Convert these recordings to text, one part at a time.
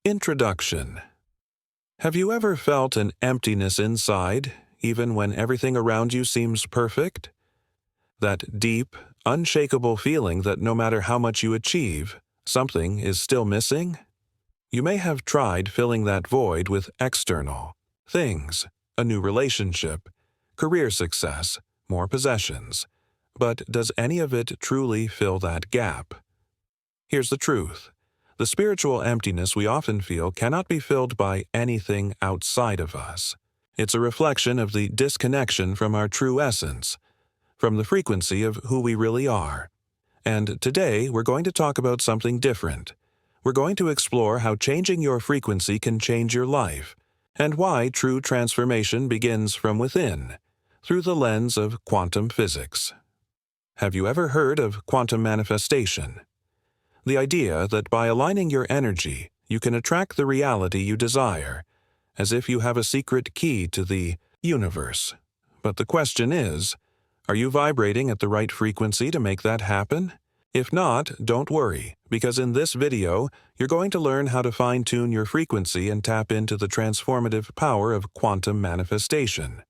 Introduction. Have you ever felt an emptiness inside, even when everything around you seems perfect? That deep, unshakable feeling that no matter how much you achieve, something is still missing? You may have tried filling that void with external things, a new relationship, career success, more possessions. But does any of it truly fill that gap? Here's the truth. The spiritual emptiness we often feel cannot be filled by anything outside of us. It's a reflection of the disconnection from our true essence, from the frequency of who we really are. And today, we're going to talk about something different. We're going to explore how changing your frequency can change your life, and why true transformation begins from within, through the lens of quantum physics. Have you ever heard of quantum manifestation? The idea that by aligning your energy, you can attract the reality you desire, as if you have a secret key to the universe. But the question is, are you vibrating at the right frequency to make that happen? If not, don't worry, because in this video, you're going to learn how to fine-tune your frequency and tap into the transformative power of quantum manifestation.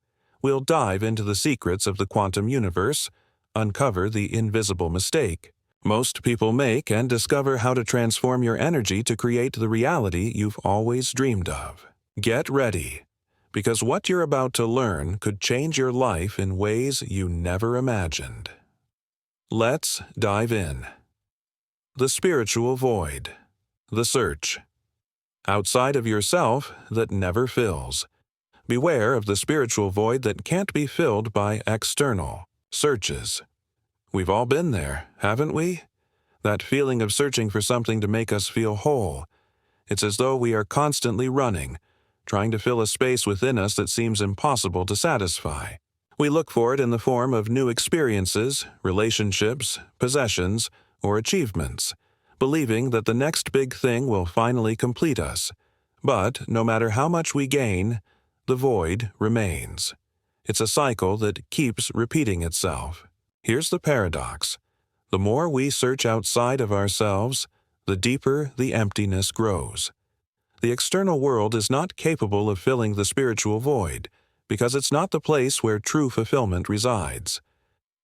We'll dive into the secrets of the quantum universe, uncover the invisible mistake most people make, and discover how to transform your energy to create the reality you've always dreamed of. Get ready, because what you're about to learn could change your life in ways you never imagined. Let's dive in. The spiritual void. The search. Outside of yourself that never fills. Beware of the spiritual void that can't be filled by external searches. We've all been there, haven't we? That feeling of searching for something to make us feel whole. It's as though we are constantly running, trying to fill a space within us that seems impossible to satisfy. We look for it in the form of new experiences, relationships, possessions, or achievements, believing that the next big thing will finally complete us. But no matter how much we gain, the void remains. It's a cycle that keeps repeating itself. Here's the paradox. The more we search outside of ourselves, the deeper the emptiness grows. The external world is not capable of filling the spiritual void, because it's not the place where true fulfillment resides.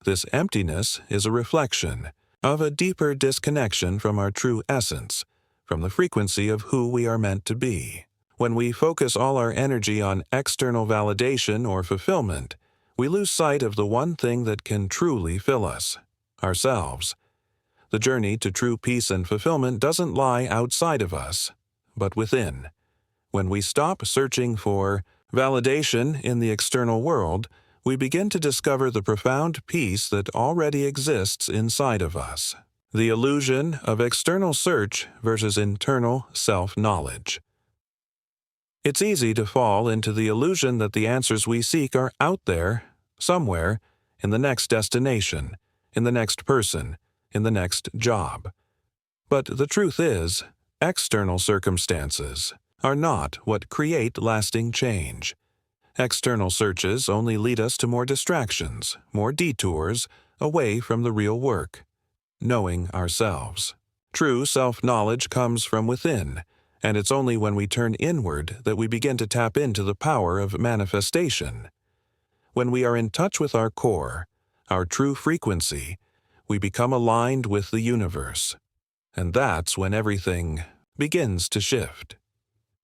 This emptiness is a reflection of a deeper disconnection from our true essence, from the frequency of who we are meant to be. When we focus all our energy on external validation or fulfillment, we lose sight of the one thing that can truly fill us, ourselves. The journey to true peace and fulfillment doesn't lie outside of us, but within. When we stop searching for validation in the external world, we begin to discover the profound peace that already exists inside of us. The illusion of external search versus internal self-knowledge. It's easy to fall into the illusion that the answers we seek are out there, somewhere, in the next destination, in the next person, in the next job. But the truth is, external circumstances are not what create lasting change. External searches only lead us to more distractions, more detours, away from the real work, knowing ourselves. True self-knowledge comes from within, and it's only when we turn inward that we begin to tap into the power of manifestation. When we are in touch with our core, our true frequency, we become aligned with the universe. And that's when everything begins to shift.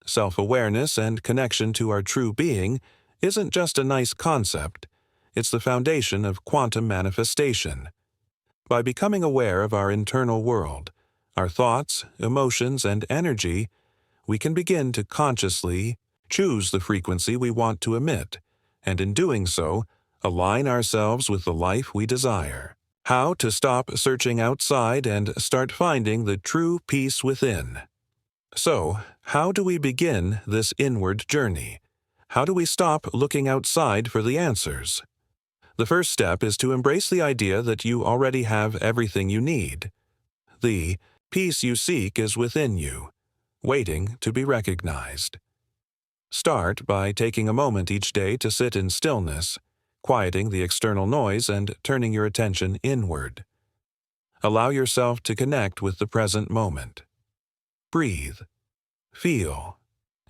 Self-awareness and connection to our true being isn't just a nice concept, it's the foundation of quantum manifestation. By becoming aware of our internal world, our thoughts, emotions, and energy, we can begin to consciously choose the frequency we want to emit, and in doing so, align ourselves with the life we desire. How to stop searching outside and start finding the true peace within. So, how do we begin this inward journey? How do we stop looking outside for the answers? The first step is to embrace the idea that you already have everything you need. The peace you seek is within you, waiting to be recognized. Start by taking a moment each day to sit in stillness, quieting the external noise and turning your attention inward. Allow yourself to connect with the present moment. Breathe. feel,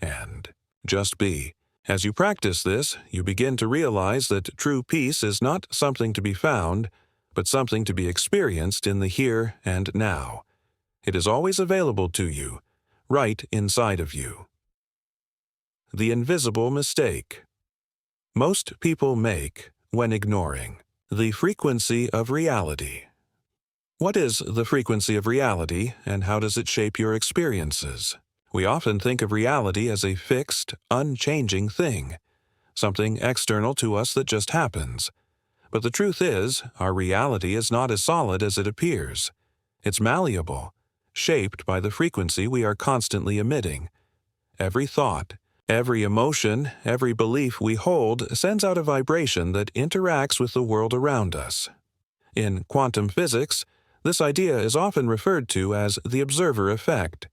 and just be. As you practice this, you begin to realize that true peace is not something to be found, but something to be experienced in the here and now. It is always available to you, right inside of you. The invisible mistake. Most people make when ignoring the frequency of reality. What is the frequency of reality, and how does it shape your experiences? We often think of reality as a fixed, unchanging thing, something external to us that just happens. But the truth is, our reality is not as solid as it appears. It's malleable, shaped by the frequency we are constantly emitting. Every thought, every emotion, every belief we hold sends out a vibration that interacts with the world around us. In quantum physics, this idea is often referred to as the observer effect,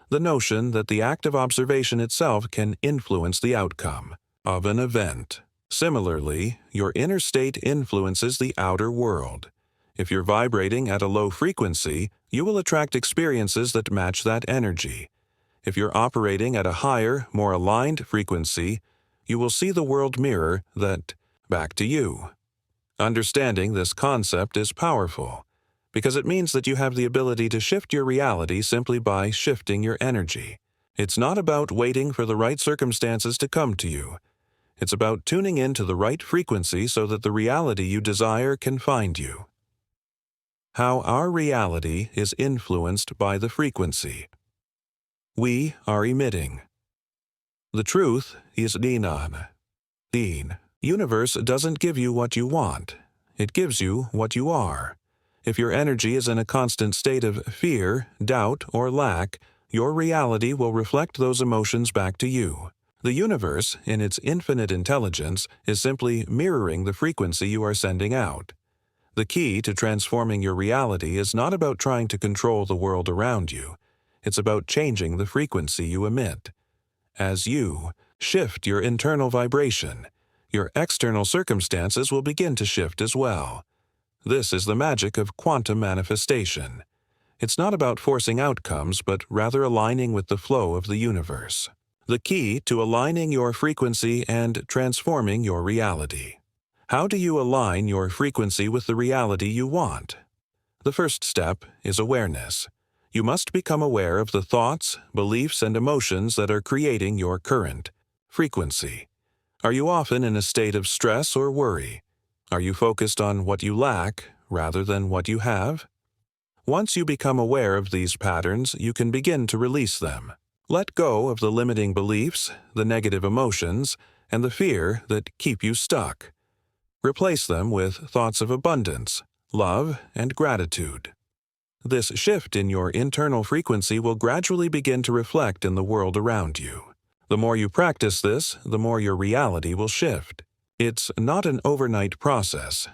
the notion that the act of observation itself can influence the outcome of an event. Similarly, your inner state influences the outer world. If you're vibrating at a low frequency, you will attract experiences that match that energy. If you're operating at a higher, more aligned frequency, you will see the world mirror that back to you. Understanding this concept is powerful, because it means that you have the ability to shift your reality simply by shifting your energy. It's not about waiting for the right circumstances to come to you. It's about tuning in to the right frequency so that the reality you desire can find you. How our reality is influenced by the frequency. We are emitting. The truth is Dinan. Din. Universe doesn't give you what you want. It gives you what you are. If your energy is in a constant state of fear, doubt, or lack, your reality will reflect those emotions back to you. The universe, in its infinite intelligence, is simply mirroring the frequency you are sending out. The key to transforming your reality is not about trying to control the world around you. It's about changing the frequency you emit. As you shift your internal vibration, your external circumstances will begin to shift as well. This is the magic of quantum manifestation. It's not about forcing outcomes, but rather aligning with the flow of the universe. The key to aligning your frequency and transforming your reality. How do you align your frequency with the reality you want? The first step is awareness. You must become aware of the thoughts, beliefs, and emotions that are creating your current frequency. Are you often in a state of stress or worry? Are you focused on what you lack rather than what you have? Once you become aware of these patterns, you can begin to release them. Let go of the limiting beliefs, the negative emotions, and the fear that keep you stuck. Replace them with thoughts of abundance, love, and gratitude. This shift in your internal frequency will gradually begin to reflect in the world around you. The more you practice this, the more your reality will shift. It's not an overnight process,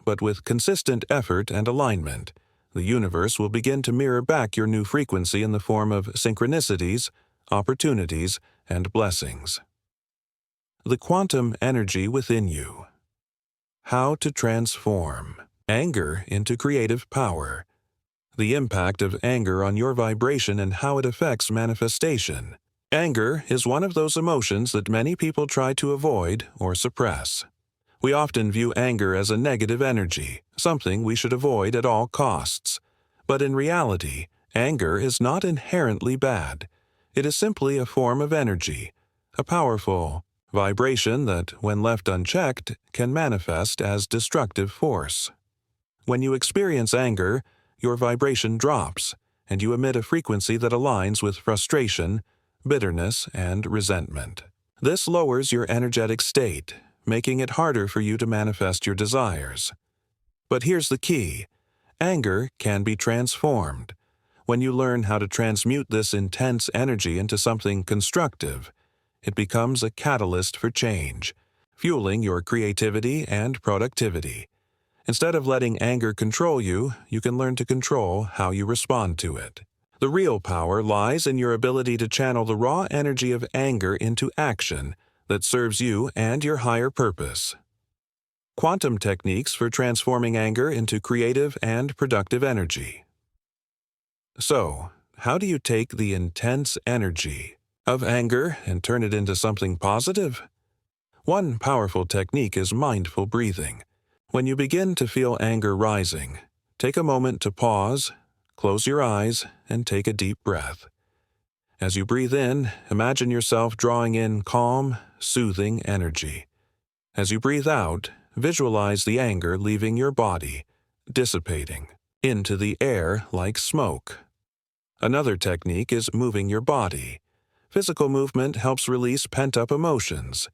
but with consistent effort and alignment, the universe will begin to mirror back your new frequency in the form of synchronicities, opportunities, and blessings. The quantum energy within you. How to transform anger into creative power. The impact of anger on your vibration and how it affects manifestation. Anger is one of those emotions that many people try to avoid or suppress. We often view anger as a negative energy, something we should avoid at all costs. But in reality, anger is not inherently bad. It is simply a form of energy, a powerful vibration that, when left unchecked, can manifest as destructive force. When you experience anger, your vibration drops, and you emit a frequency that aligns with frustration, bitterness, and resentment. This lowers your energetic state, making it harder for you to manifest your desires. But here's the key. Anger can be transformed. When you learn how to transmute this intense energy into something constructive, it becomes a catalyst for change, fueling your creativity and productivity. Instead of letting anger control you, you can learn to control how you respond to it. The real power lies in your ability to channel the raw energy of anger into action that serves you and your higher purpose. Quantum techniques for transforming anger into creative and productive energy. So, how do you take the intense energy of anger and turn it into something positive? One powerful technique is mindful breathing. When you begin to feel anger rising, take a moment to pause, close your eyes, and take a deep breath. As you breathe in, imagine yourself drawing in calm, soothing energy. As you breathe out, visualize the anger leaving your body, dissipating into the air like smoke. Another technique is moving your body. Physical movement helps release pent-up emotions.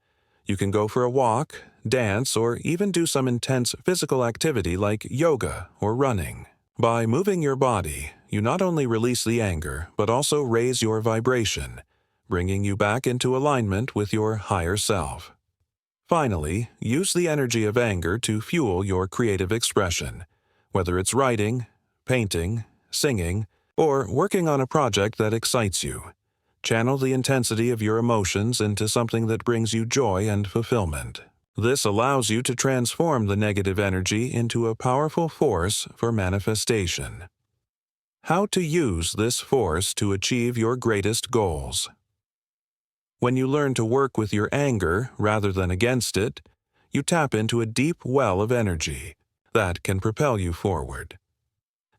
You can go for a walk, dance, or even do some intense physical activity like yoga or running. By moving your body, you not only release the anger, but also raise your vibration, bringing you back into alignment with your higher self. Finally, use the energy of anger to fuel your creative expression, whether it's writing, painting, singing, or working on a project that excites you. Channel the intensity of your emotions into something that brings you joy and fulfillment. This allows you to transform the negative energy into a powerful force for manifestation. How to use this force to achieve your greatest goals. When you learn to work with your anger rather than against it, you tap into a deep well of energy that can propel you forward.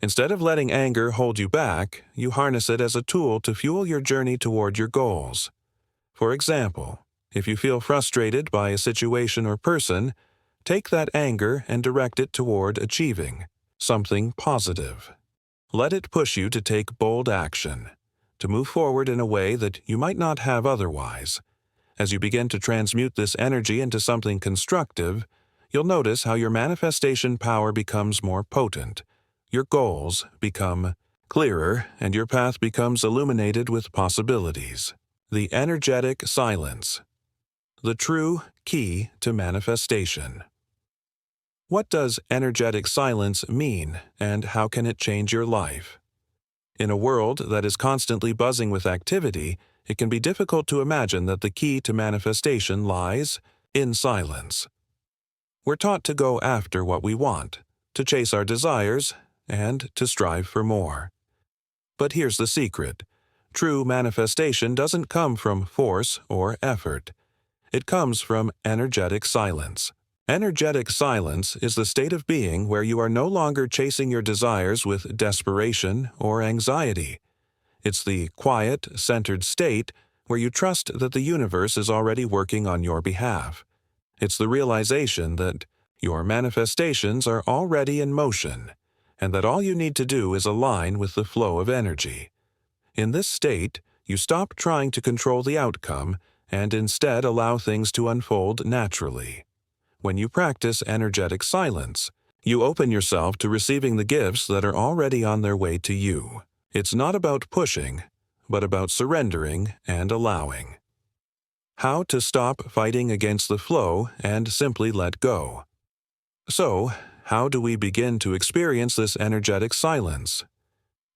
Instead of letting anger hold you back, you harness it as a tool to fuel your journey toward your goals. For example, if you feel frustrated by a situation or person, take that anger and direct it toward achieving something positive. Let it push you to take bold action, to move forward in a way that you might not have otherwise. As you begin to transmute this energy into something constructive, you'll notice how your manifestation power becomes more potent. Your goals become clearer, and your path becomes illuminated with possibilities. The energetic silence. The true key to manifestation. What does energetic silence mean, and how can it change your life? In a world that is constantly buzzing with activity, it can be difficult to imagine that the key to manifestation lies in silence. We're taught to go after what we want, to chase our desires, and to strive for more. But here's the secret. True manifestation doesn't come from force or effort. It comes from energetic silence. Energetic silence is the state of being where you are no longer chasing your desires with desperation or anxiety. It's the quiet, centered state where you trust that the universe is already working on your behalf. It's the realization that your manifestations are already in motion, and that all you need to do is align with the flow of energy. In this state, you stop trying to control the outcome and instead allow things to unfold naturally. When you practice energetic silence, you open yourself to receiving the gifts that are already on their way to you. It's not about pushing, but about surrendering and allowing. How to stop fighting against the flow and simply let go. So, how do we begin to experience this energetic silence?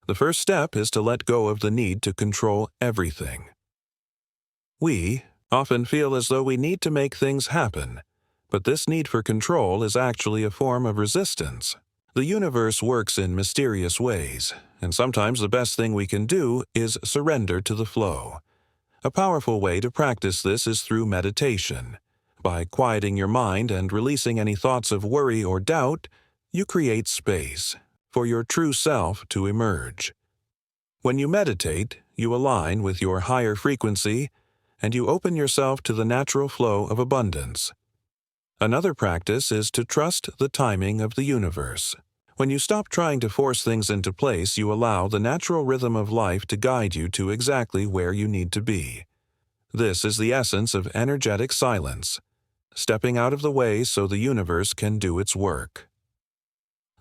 The first step is to let go of the need to control everything. We often feel as though we need to make things happen, but this need for control is actually a form of resistance. The universe works in mysterious ways, and sometimes the best thing we can do is surrender to the flow. A powerful way to practice this is through meditation. By quieting your mind and releasing any thoughts of worry or doubt, you create space for your true self to emerge. When you meditate, you align with your higher frequency, and you open yourself to the natural flow of abundance. Another practice is to trust the timing of the universe. When you stop trying to force things into place, you allow the natural rhythm of life to guide you to exactly where you need to be. This is the essence of energetic silence, stepping out of the way so the universe can do its work.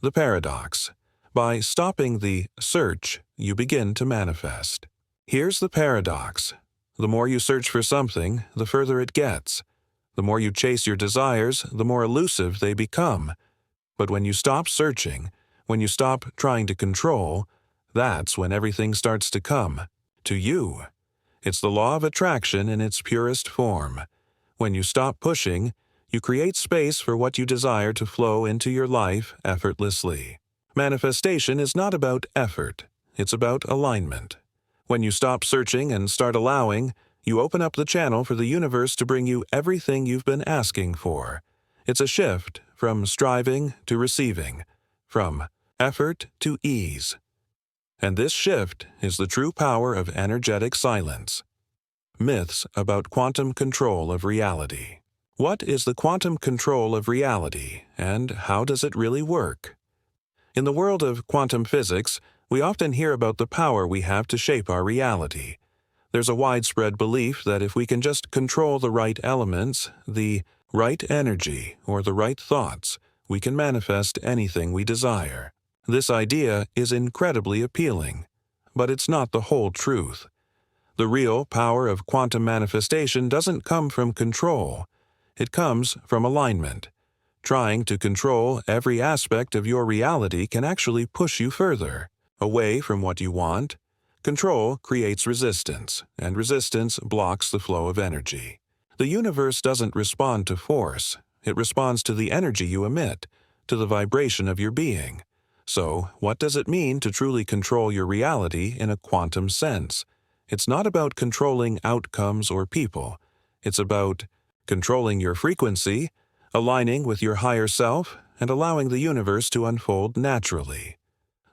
The paradox. By stopping the search, you begin to manifest. Here's the paradox. The more you search for something, the further it gets. The more you chase your desires, the more elusive they become. But when you stop searching, when you stop trying to control, that's when everything starts to come to you. It's the law of attraction in its purest form. When you stop pushing, you create space for what you desire to flow into your life effortlessly. Manifestation is not about effort, it's about alignment. When you stop searching and start allowing, you open up the channel for the universe to bring you everything you've been asking for. It's a shift from striving to receiving, from effort to ease. And this shift is the true power of energetic silence. Myths about quantum control of reality. What is the quantum control of reality, and how does it really work? In the world of quantum physics, we often hear about the power we have to shape our reality. There's a widespread belief that if we can just control the right elements, the right energy, or the right thoughts, we can manifest anything we desire. This idea is incredibly appealing, but it's not the whole truth. The real power of quantum manifestation doesn't come from control. It comes from alignment. Trying to control every aspect of your reality can actually push you further, away from what you want. Control creates resistance, and resistance blocks the flow of energy. The universe doesn't respond to force. It responds to the energy you emit, to the vibration of your being. So, what does it mean to truly control your reality in a quantum sense? It's not about controlling outcomes or people. It's about controlling your frequency, aligning with your higher self, and allowing the universe to unfold naturally.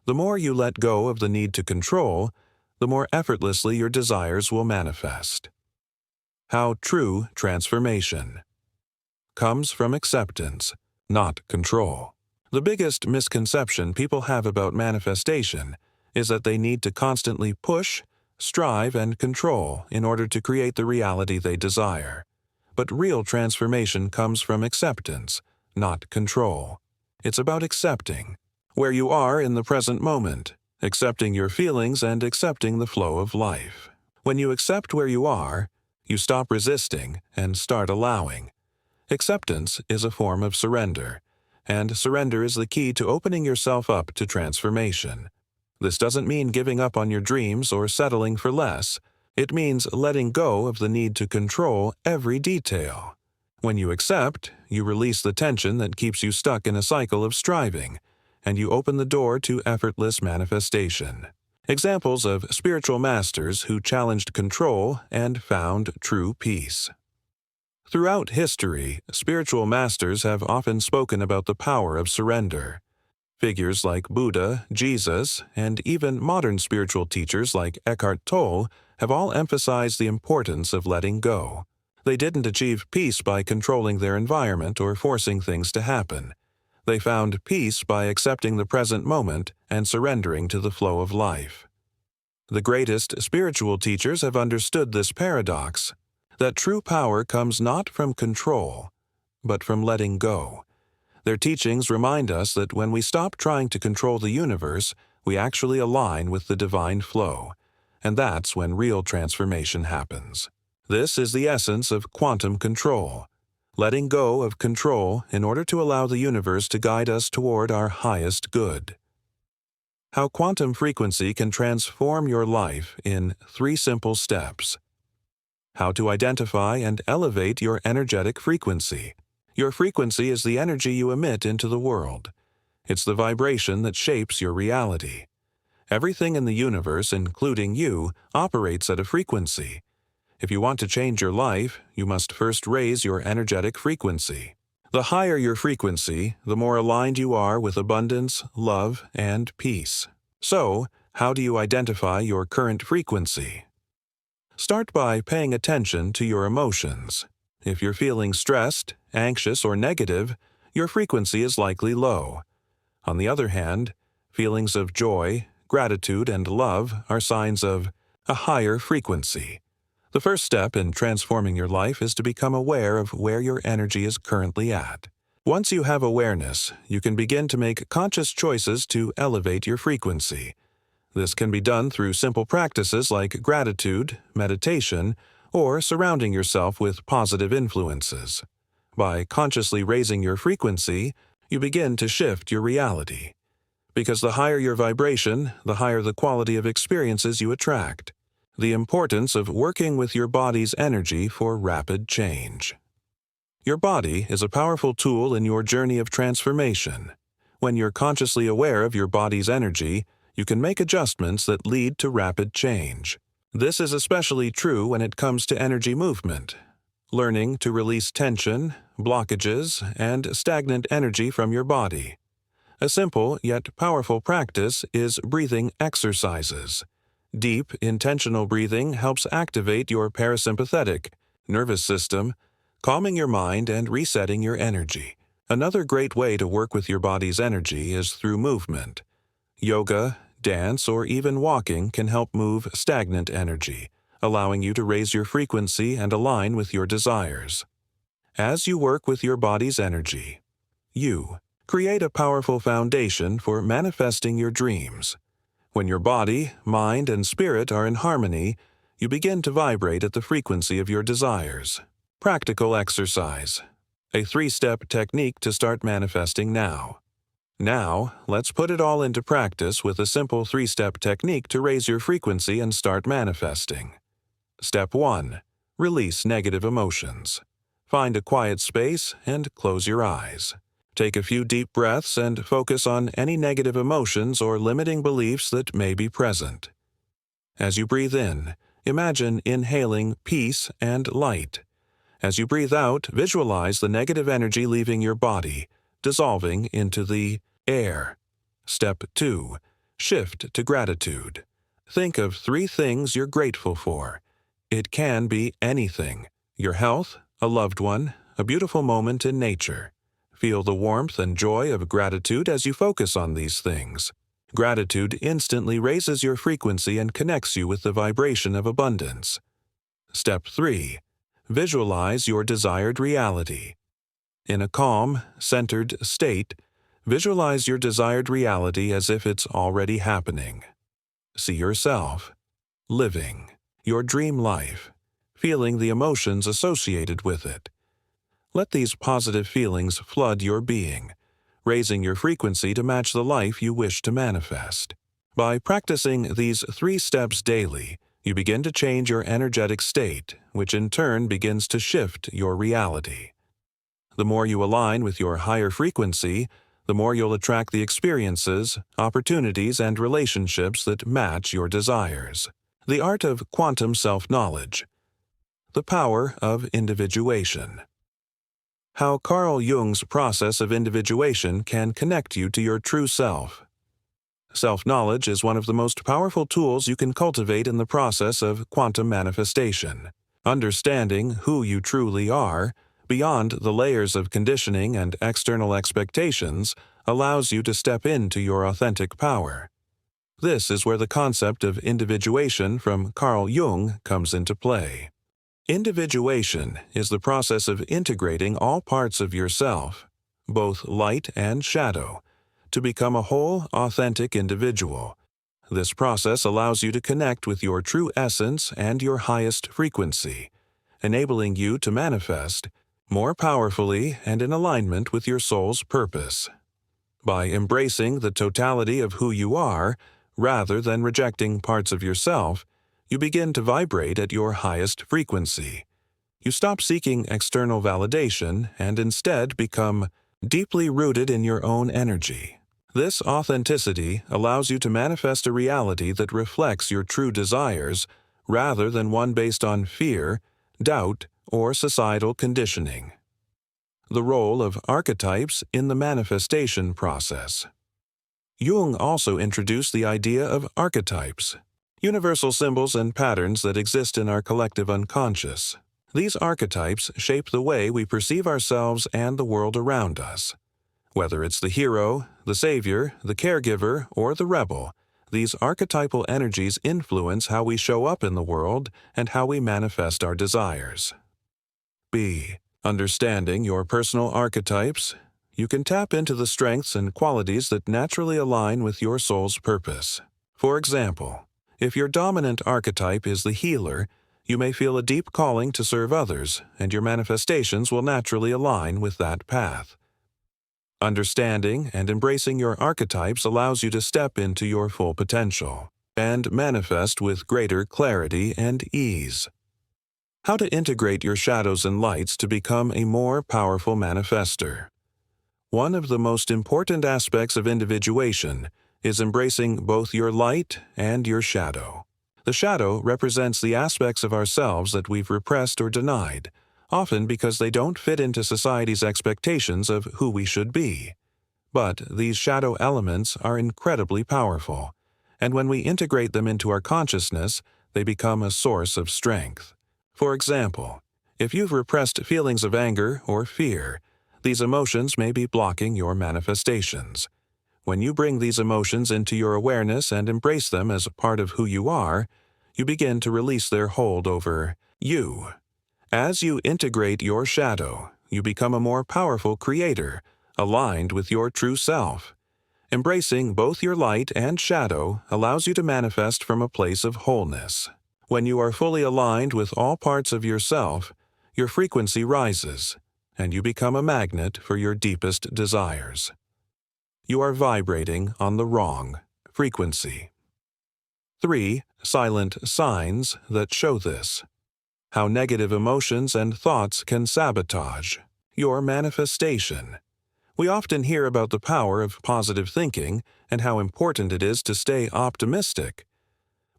The more you let go of the need to control, the more effortlessly your desires will manifest. How true transformation comes from acceptance, not control. The biggest misconception people have about manifestation is that they need to constantly push, strive, and control in order to create the reality they desire. But real transformation comes from acceptance, not control. It's about accepting where you are in the present moment, accepting your feelings and accepting the flow of life. When you accept where you are, you stop resisting and start allowing. Acceptance is a form of surrender, and surrender is the key to opening yourself up to transformation. This doesn't mean giving up on your dreams or settling for less. It means letting go of the need to control every detail. When you accept, you release the tension that keeps you stuck in a cycle of striving, and you open the door to effortless manifestation. Examples of spiritual masters who challenged control and found true peace. Throughout history, spiritual masters have often spoken about the power of surrender. Figures like Buddha, Jesus, and even modern spiritual teachers like Eckhart Tolle have all emphasized the importance of letting go. They didn't achieve peace by controlling their environment or forcing things to happen. They found peace by accepting the present moment and surrendering to the flow of life. The greatest spiritual teachers have understood this paradox, that true power comes not from control, but from letting go. Their teachings remind us that when we stop trying to control the universe, we actually align with the divine flow, and that's when real transformation happens. This is the essence of quantum control, letting go of control in order to allow the universe to guide us toward our highest good. How quantum frequency can transform your life in 3 simple steps. How to identify and elevate your energetic frequency. Your frequency is the energy you emit into the world. It's the vibration that shapes your reality. Everything in the universe, including you, operates at a frequency. If you want to change your life, you must first raise your energetic frequency. The higher your frequency, the more aligned you are with abundance, love, and peace. So, how do you identify your current frequency? Start by paying attention to your emotions. If you're feeling stressed, anxious, or negative, your frequency is likely low. On the other hand, feelings of joy, gratitude, and love are signs of a higher frequency. The first step in transforming your life is to become aware of where your energy is currently at. Once you have awareness, you can begin to make conscious choices to elevate your frequency. This can be done through simple practices like gratitude, meditation, or surrounding yourself with positive influences. By consciously raising your frequency, you begin to shift your reality. Because the higher your vibration, the higher the quality of experiences you attract. The importance of working with your body's energy for rapid change. Your body is a powerful tool in your journey of transformation. When you're consciously aware of your body's energy, you can make adjustments that lead to rapid change. This is especially true when it comes to energy movement. Learning to release tension, blockages, and stagnant energy from your body. A simple yet powerful practice is breathing exercises. Deep, intentional breathing helps activate your parasympathetic nervous system, calming your mind and resetting your energy. Another great way to work with your body's energy is through movement. Yoga, dance, or even walking can help move stagnant energy, allowing you to raise your frequency and align with your desires. As you work with your body's energy, you create a powerful foundation for manifesting your dreams. When your body, mind, and spirit are in harmony, you begin to vibrate at the frequency of your desires. Practical exercise. A 3-step technique to start manifesting now. Now, let's put it all into practice with a simple 3-step technique to raise your frequency and start manifesting. Step 1. Release negative emotions. Find a quiet space and close your eyes. Take a few deep breaths and focus on any negative emotions or limiting beliefs that may be present. As you breathe in, imagine inhaling peace and light. As you breathe out, visualize the negative energy leaving your body, dissolving into the air. Step 2. Shift to gratitude. Think of 3 things you're grateful for. It can be anything: your health, a loved one, a beautiful moment in nature. Feel the warmth and joy of gratitude as you focus on these things. Gratitude instantly raises your frequency and connects you with the vibration of abundance. Step 3. Visualize your desired reality. In a calm, centered state, visualize your desired reality as if it's already happening. See yourself living your dream life, feeling the emotions associated with it. Let these positive feelings flood your being, raising your frequency to match the life you wish to manifest. By practicing these 3 steps daily, you begin to change your energetic state, which in turn begins to shift your reality. The more you align with your higher frequency, the more you'll attract the experiences, opportunities, and relationships that match your desires. The art of quantum self-knowledge. The power of individuation. How Carl Jung's process of individuation can connect you to your true self. Self-knowledge is one of the most powerful tools you can cultivate in the process of quantum manifestation. Understanding who you truly are, beyond the layers of conditioning and external expectations, allows you to step into your authentic power. This is where the concept of individuation from Carl Jung comes into play. Individuation is the process of integrating all parts of yourself, both light and shadow, to become a whole, authentic individual. This process allows you to connect with your true essence and your highest frequency, enabling you to manifest more powerfully and in alignment with your soul's purpose. By embracing the totality of who you are, rather than rejecting parts of yourself, you begin to vibrate at your highest frequency. You stop seeking external validation and instead become deeply rooted in your own energy. This authenticity allows you to manifest a reality that reflects your true desires rather than one based on fear, doubt, or societal conditioning. The role of archetypes in the manifestation process. Jung also introduced the idea of archetypes, universal symbols and patterns that exist in our collective unconscious. These archetypes shape the way we perceive ourselves and the world around us. Whether it's the hero, the savior, the caregiver, or the rebel, these archetypal energies influence how we show up in the world and how we manifest our desires. B. Understanding your personal archetypes, you can tap into the strengths and qualities that naturally align with your soul's purpose. For example, if your dominant archetype is the healer, you may feel a deep calling to serve others, and your manifestations will naturally align with that path. Understanding and embracing your archetypes allows you to step into your full potential and manifest with greater clarity and ease. How to integrate your shadows and lights to become a more powerful manifester. One of the most important aspects of individuation is embracing both your light and your shadow. The shadow represents the aspects of ourselves that we've repressed or denied, often because they don't fit into society's expectations of who we should be. But these shadow elements are incredibly powerful, and when we integrate them into our consciousness, they become a source of strength. For example, if you've repressed feelings of anger or fear, these emotions may be blocking your manifestations. When you bring these emotions into your awareness and embrace them as a part of who you are, you begin to release their hold over you. As you integrate your shadow, you become a more powerful creator, aligned with your true self. Embracing both your light and shadow allows you to manifest from a place of wholeness. When you are fully aligned with all parts of yourself, your frequency rises, and you become a magnet for your deepest desires. You are vibrating on the wrong frequency. 3 silent signs that show this. How negative emotions and thoughts can sabotage your manifestation. We often hear about the power of positive thinking and how important it is to stay optimistic.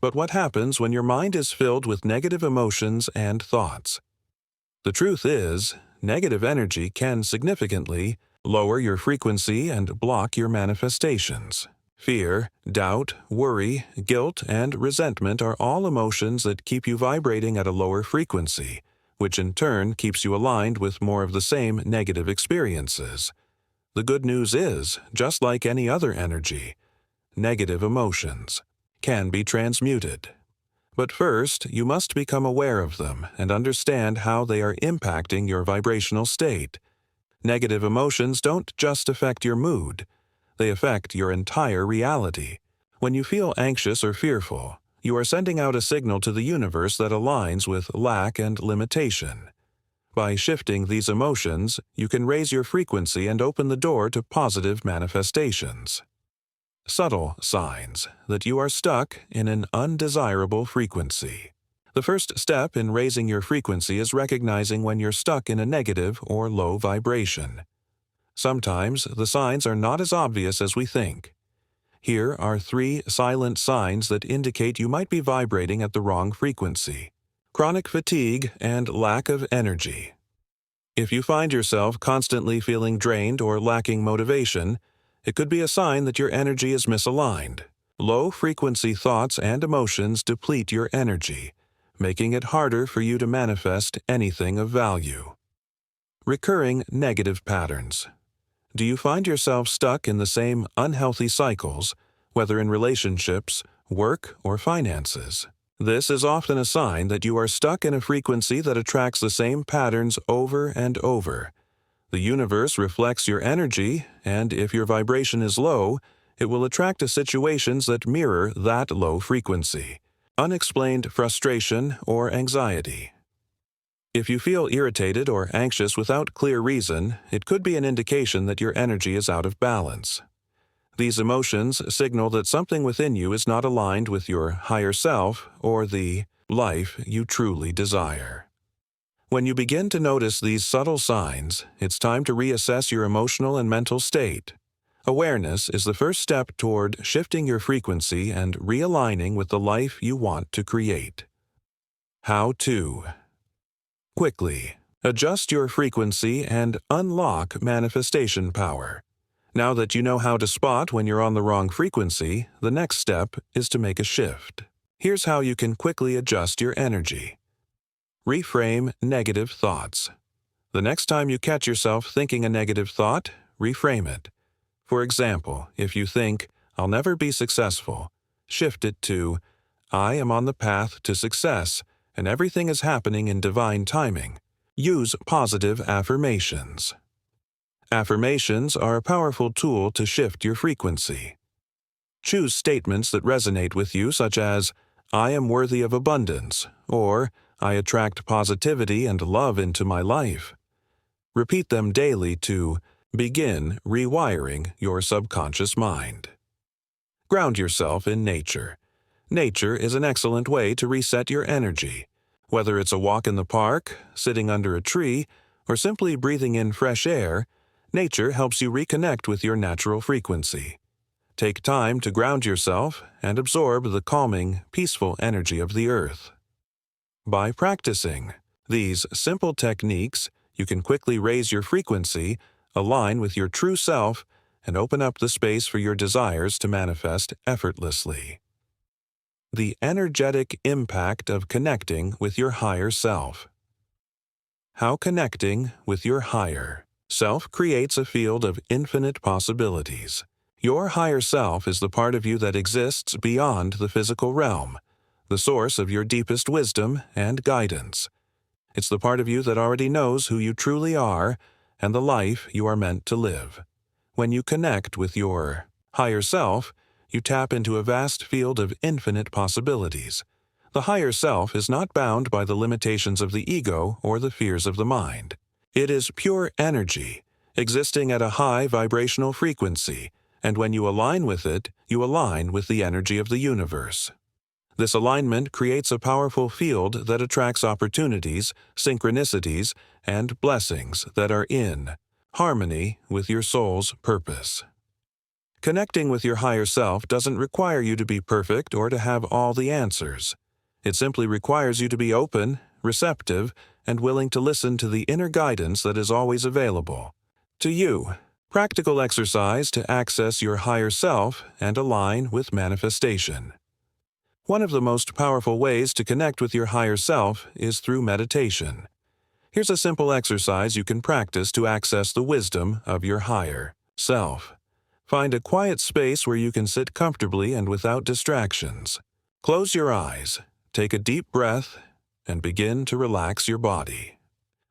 But what happens when your mind is filled with negative emotions and thoughts? The truth is, negative energy can significantly lower your frequency and block your manifestations. Fear, doubt, worry, guilt, and resentment are all emotions that keep you vibrating at a lower frequency, which in turn keeps you aligned with more of the same negative experiences. The good news is, just like any other energy, negative emotions can be transmuted. But first, you must become aware of them and understand how they are impacting your vibrational state. Negative emotions don't just affect your mood, they affect your entire reality. When you feel anxious or fearful, you are sending out a signal to the universe that aligns with lack and limitation. By shifting these emotions, you can raise your frequency and open the door to positive manifestations. Subtle signs that you are stuck in an undesirable frequency. The first step in raising your frequency is recognizing when you're stuck in a negative or low vibration. Sometimes the signs are not as obvious as we think. Here are 3 silent signs that indicate you might be vibrating at the wrong frequency. Chronic fatigue and lack of energy. If you find yourself constantly feeling drained or lacking motivation, it could be a sign that your energy is misaligned. Low-frequency thoughts and emotions deplete your energy, making it harder for you to manifest anything of value. Recurring negative patterns. Do you find yourself stuck in the same unhealthy cycles, whether in relationships, work, or finances? This is often a sign that you are stuck in a frequency that attracts the same patterns over and over. The universe reflects your energy, and if your vibration is low, it will attract situations that mirror that low frequency. Unexplained frustration or anxiety. If you feel irritated or anxious without clear reason, it could be an indication that your energy is out of balance. These emotions signal that something within you is not aligned with your higher self or the life you truly desire. When you begin to notice these subtle signs, it's time to reassess your emotional and mental state. Awareness is the first step toward shifting your frequency and realigning with the life you want to create. How to quickly adjust your frequency and unlock manifestation power. Now that you know how to spot when you're on the wrong frequency, the next step is to make a shift. Here's how you can quickly adjust your energy. Reframe negative thoughts. The next time you catch yourself thinking a negative thought, reframe it. For example, if you think, "I'll never be successful," shift it to, "I am on the path to success, and everything is happening in divine timing." Use positive affirmations. Affirmations are a powerful tool to shift your frequency. Choose statements that resonate with you, such as, "I am worthy of abundance," or "I attract positivity and love into my life." Repeat them daily to begin rewiring your subconscious mind. Ground yourself in nature. Nature is an excellent way to reset your energy. Whether it's a walk in the park, sitting under a tree, or simply breathing in fresh air, nature helps you reconnect with your natural frequency. Take time to ground yourself and absorb the calming, peaceful energy of the earth. By practicing these simple techniques, you can quickly raise your frequency, align with your true self, and open up the space for your desires to manifest effortlessly. The energetic impact of connecting with your higher self. How connecting with your higher self creates a field of infinite possibilities. Your higher self is the part of you that exists beyond the physical realm, the source of your deepest wisdom and guidance. It's the part of you that already knows who you truly are and the life you are meant to live. When you connect with your higher self, you tap into a vast field of infinite possibilities. The higher self is not bound by the limitations of the ego or the fears of the mind. It is pure energy, existing at a high vibrational frequency, and when you align with it, you align with the energy of the universe. This alignment creates a powerful field that attracts opportunities, synchronicities, and blessings that are in harmony with your soul's purpose. Connecting with your higher self doesn't require you to be perfect or to have all the answers. It simply requires you to be open, receptive, and willing to listen to the inner guidance that is always available to you. Practical exercise to access your higher self and align with manifestation. One of the most powerful ways to connect with your higher self is through meditation. Here's a simple exercise you can practice to access the wisdom of your higher self. Find a quiet space where you can sit comfortably and without distractions. Close your eyes, take a deep breath, and begin to relax your body.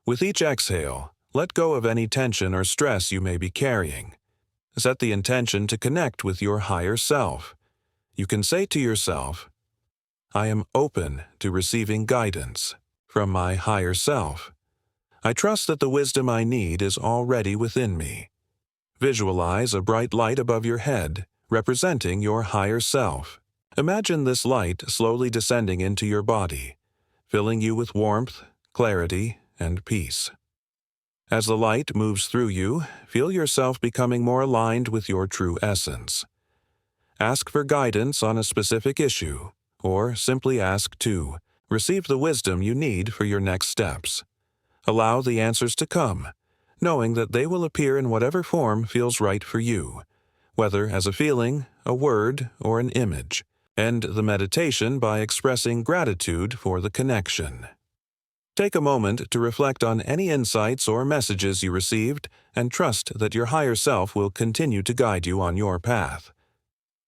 With each exhale, let go of any tension or stress you may be carrying. Set the intention to connect with your higher self. You can say to yourself, "I am open to receiving guidance from my higher self. I trust that the wisdom I need is already within me." Visualize a bright light above your head, representing your higher self. Imagine this light slowly descending into your body, filling you with warmth, clarity, and peace. As the light moves through you, feel yourself becoming more aligned with your true essence. Ask for guidance on a specific issue, or simply ask to receive the wisdom you need for your next steps. Allow the answers to come, knowing that they will appear in whatever form feels right for you, whether as a feeling, a word, or an image. End the meditation by expressing gratitude for the connection. Take a moment to reflect on any insights or messages you received and trust that your higher self will continue to guide you on your path.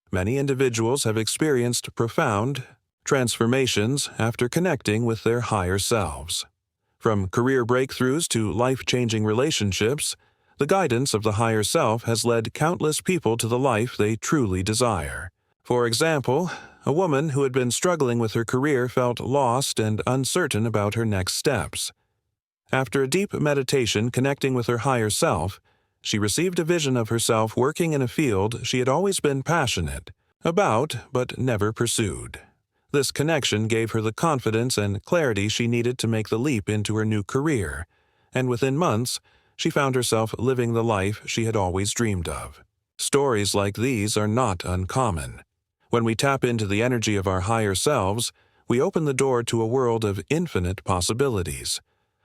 Many individuals have experienced profound transformations after connecting with their higher selves. From career breakthroughs to life-changing relationships, the guidance of the higher self has led countless people to the life they truly desire. For example, a woman who had been struggling with her career felt lost and uncertain about her next steps. After a deep meditation connecting with her higher self, she received a vision of herself working in a field she had always been passionate about but never pursued. This connection gave her the confidence and clarity she needed to make the leap into her new career, and within months, she found herself living the life she had always dreamed of. Stories like these are not uncommon. When we tap into the energy of our higher selves, we open the door to a world of infinite possibilities.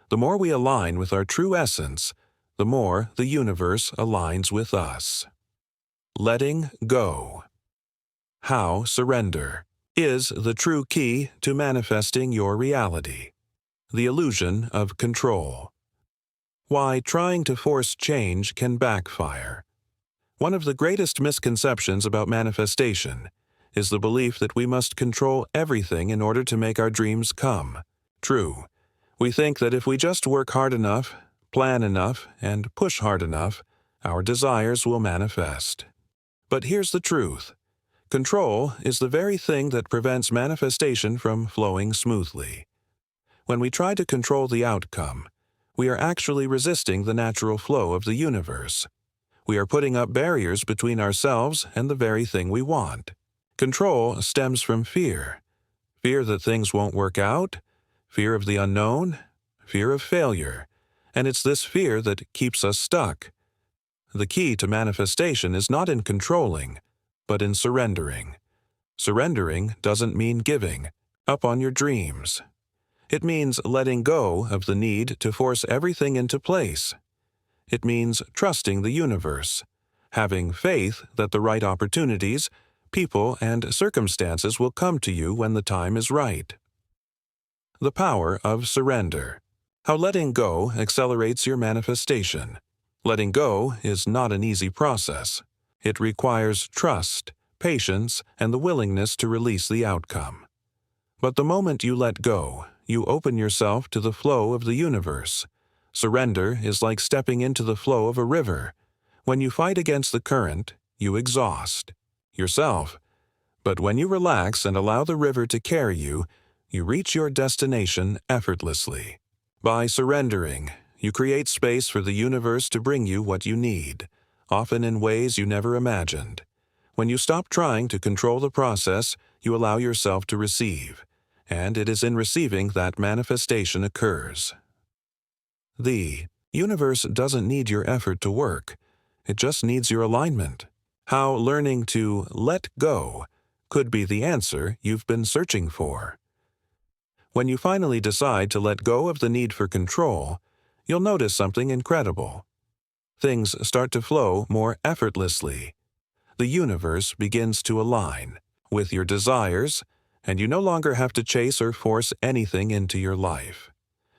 The more we align with our true essence, the more the universe aligns with us. Letting go. How surrender is the true key to manifesting your reality. The illusion of control. Why trying to force change can backfire. One of the greatest misconceptions about manifestation is the belief that we must control everything in order to make our dreams come true. We think that if we just work hard enough, plan enough, and push hard enough, our desires will manifest. But here's the truth. Control is the very thing that prevents manifestation from flowing smoothly. When we try to control the outcome, we are actually resisting the natural flow of the universe. We are putting up barriers between ourselves and the very thing we want. Control stems from fear. Fear that things won't work out, fear of the unknown, fear of failure, and it's this fear that keeps us stuck. The key to manifestation is not in controlling, but in surrendering. Surrendering doesn't mean giving up on your dreams. It means letting go of the need to force everything into place. It means trusting the universe, having faith that the right opportunities, people, and circumstances will come to you when the time is right. The power of surrender. How letting go accelerates your manifestation. Letting go is not an easy process. It requires trust, patience, and the willingness to release the outcome. But the moment you let go, you open yourself to the flow of the universe. Surrender is like stepping into the flow of a river. When you fight against the current, you exhaust yourself. But when you relax and allow the river to carry you, you reach your destination effortlessly. By surrendering, you create space for the universe to bring you what you need, often in ways you never imagined. When you stop trying to control the process, you allow yourself to receive, and it is in receiving that manifestation occurs. The universe doesn't need your effort to work. It just needs your alignment. How learning to let go could be the answer you've been searching for. When you finally decide to let go of the need for control, you'll notice something incredible. Things start to flow more effortlessly. The universe begins to align with your desires, and you no longer have to chase or force anything into your life.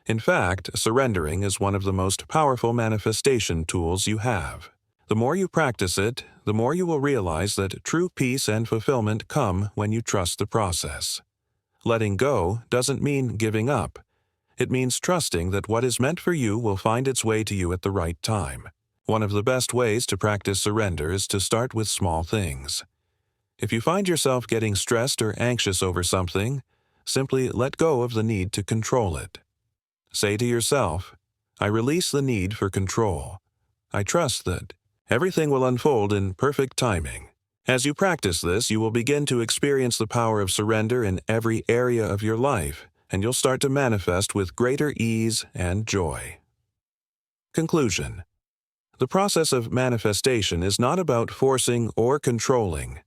In fact, surrendering is one of the most powerful manifestation tools you have. The more you practice it, the more you will realize that true peace and fulfillment come when you trust the process. Letting go doesn't mean giving up. It means trusting that what is meant for you will find its way to you at the right time. One of the best ways to practice surrender is to start with small things. If you find yourself getting stressed or anxious over something, simply let go of the need to control it. Say to yourself, I release the need for control. I trust that everything will unfold in perfect timing. As you practice this, you will begin to experience the power of surrender in every area of your life, and you'll start to manifest with greater ease and joy. Conclusion. The process of manifestation is not about forcing or controlling.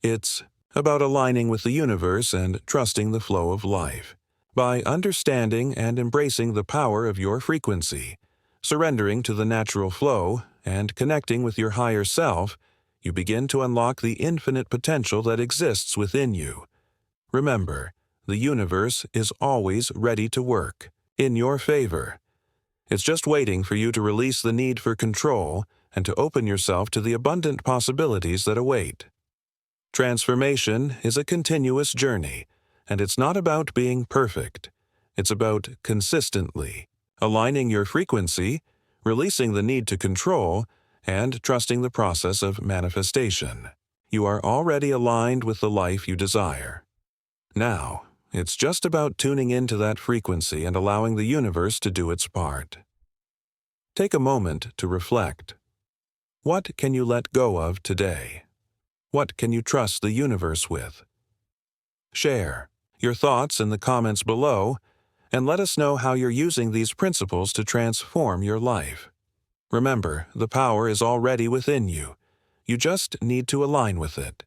It's about aligning with the universe and trusting the flow of life. By understanding and embracing the power of your frequency, surrendering to the natural flow, and connecting with your higher self, you begin to unlock the infinite potential that exists within you. Remember, the universe is always ready to work in your favor. It's just waiting for you to release the need for control and to open yourself to the abundant possibilities that await. Transformation is a continuous journey, and it's not about being perfect. It's about consistently aligning your frequency, releasing the need to control, and trusting the process of manifestation. You are already aligned with the life you desire. Now, it's just about tuning into that frequency and allowing the universe to do its part. Take a moment to reflect. What can you let go of today? What can you trust the universe with? Share your thoughts in the comments below, and let us know how you're using these principles to transform your life. Remember, the power is already within you. You just need to align with it.